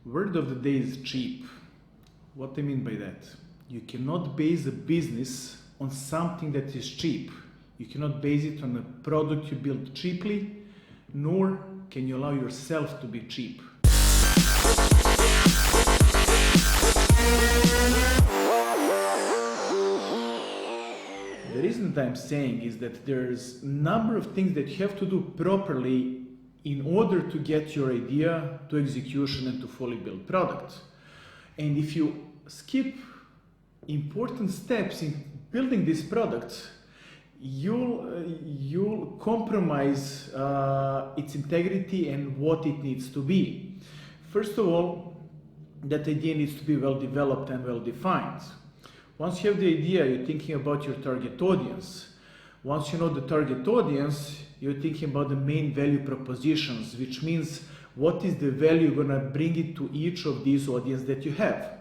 Word of the day is cheap. What I mean by that? You cannot base a business on something that is cheap. You cannot base it on a product you build cheaply, nor can you allow yourself to be cheap. The reason that I'm saying is that there's a number of things that you have to do properly in order to get your idea to execution and to fully build product. And if you skip important steps in building this product, you'll compromise its integrity and what it needs to be. First of all, that idea needs to be well developed and well defined. Once you have the idea, you're thinking about your target audience. Once you know the target audience, you're thinking about the main value propositions, which means what is the value you're gonna bring it to each of these audience that you have.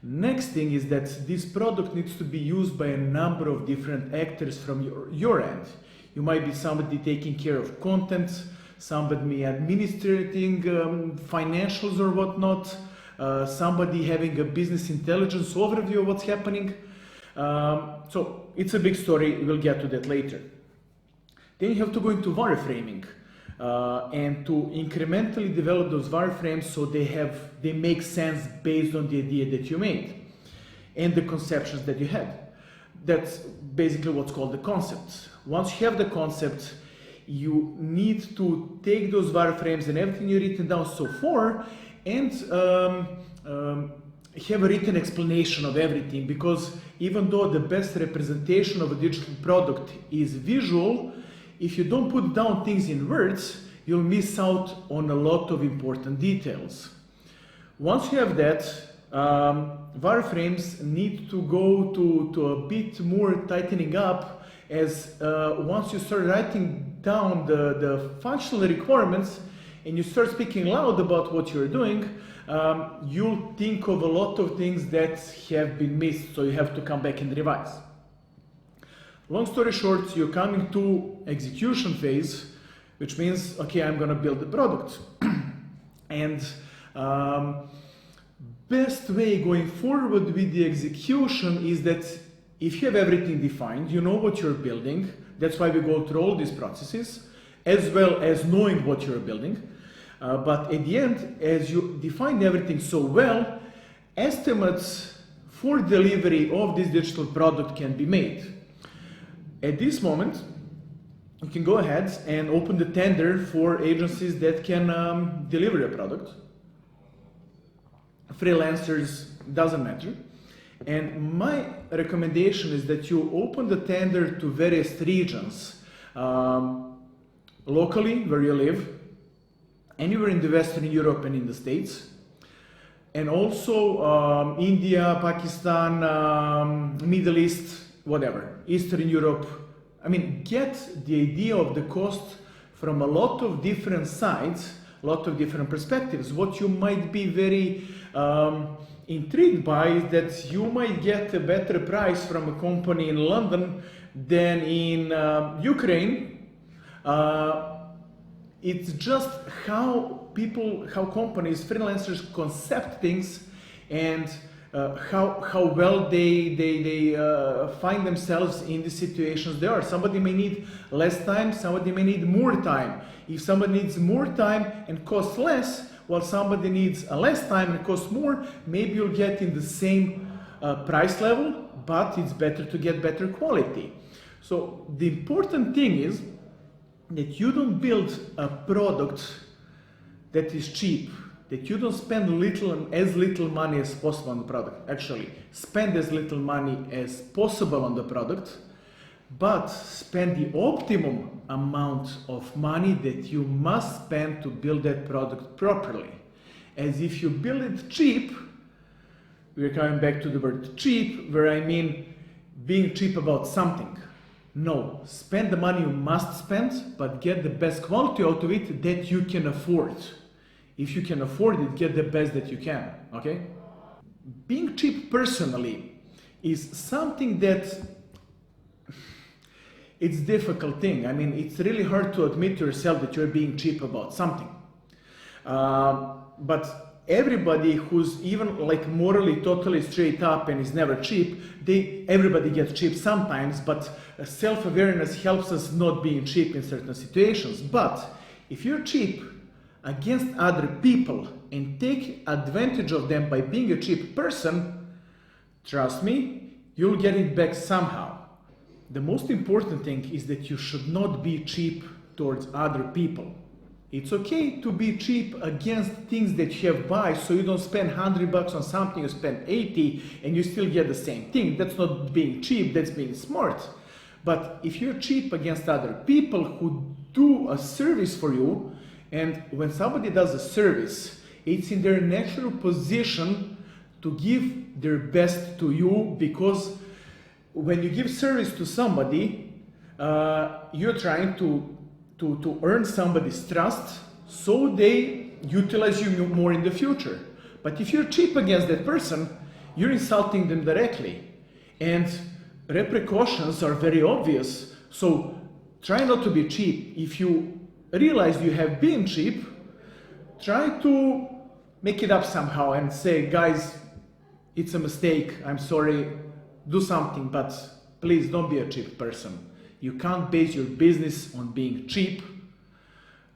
Next thing is that this product needs to be used by a number of different actors from your end. You might be somebody taking care of content, somebody administrating financials or whatnot, somebody having a business intelligence overview of what's happening. So it's a big story, we'll get to that later. Then you have to go into wireframing and to incrementally develop those wireframes so they make sense based on the idea that you made and the conceptions that you had. That's basically what's called the concept. Once you have the concept, you need to take those wireframes and everything you've written down so far and have a written explanation of everything, because even though the best representation of a digital product is visual, if you don't put down things in words, you'll miss out on a lot of important details. Once you have that, wireframes need to go to a bit more tightening up, as once you start writing down the functional requirements and you start speaking loud about what you're doing, you'll think of a lot of things that have been missed, so you have to come back and revise. Long story short, you're coming to execution phase, which means, okay, I'm gonna build the product. And best way going forward with the execution is that if you have everything defined, you know what you're building. That's why we go through all these processes, as well as knowing what you're building. But at the end, as you define everything so well, estimates for delivery of this digital product can be made. At this moment, you can go ahead and open the tender for agencies that can deliver a product. Freelancers, doesn't matter. And my recommendation is that you open the tender to various regions, locally, where you live, anywhere in the Western Europe and in the States, and also India, Pakistan, Middle East, whatever, Eastern Europe. I mean, get the idea of the cost from a lot of different sides, a lot of different perspectives. What you might be very intrigued by is that you might get a better price from a company in London than in Ukraine. It's just how companies, freelancers concept things, and how well they find themselves in the situations they are. Somebody may need less time, somebody may need more time. If somebody needs more time and costs less, while somebody needs less time and costs more, maybe you'll get in the same price level, but it's better to get better quality. So the important thing is that you don't build a product that is cheap, that you don't spend as little money as possible on the product. Actually, spend as little money as possible on the product, but spend the optimum amount of money that you must spend to build that product properly. As if you build it cheap, we're coming back to the word cheap, where I mean being cheap about something. No, spend the money you must spend, but get the best quality out of it that you can afford. If you can afford it, get the best that you can, okay? Being cheap personally is something that it's a difficult thing. I mean, it's really hard to admit to yourself that you're being cheap about something. But everybody who's even like morally totally straight up and is never cheap, everybody gets cheap sometimes, but self-awareness helps us not being cheap in certain situations. But if you're cheap against other people and take advantage of them by being a cheap person, trust me, you'll get it back somehow. The most important thing is that you should not be cheap towards other people. It's okay to be cheap against things that you have buy, so you don't spend $100 on something, you spend 80 and you still get the same thing. That's not being cheap, that's being smart. But if you're cheap against other people who do a service for you, and when somebody does a service, it's in their natural position to give their best to you, because when you give service to somebody, you're trying to earn somebody's trust so they utilize you more in the future. But if you're cheap against that person, you're insulting them directly. And repercussions are very obvious. So try not to be cheap. If you realize you have been cheap, try to make it up somehow and say, guys, it's a mistake, I'm sorry, do something, but please don't be a cheap person. You can't base your business on being cheap.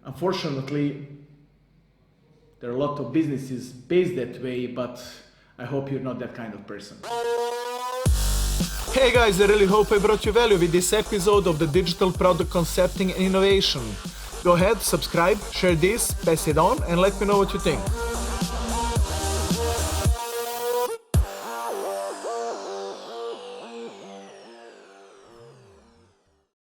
Unfortunately, there are a lot of businesses based that way, but I hope you're not that kind of person. Hey guys, I really hope I brought you value with this episode of the Digital Product Concepting and Innovation. Go ahead, subscribe, share this, pass it on, and let me know what you think.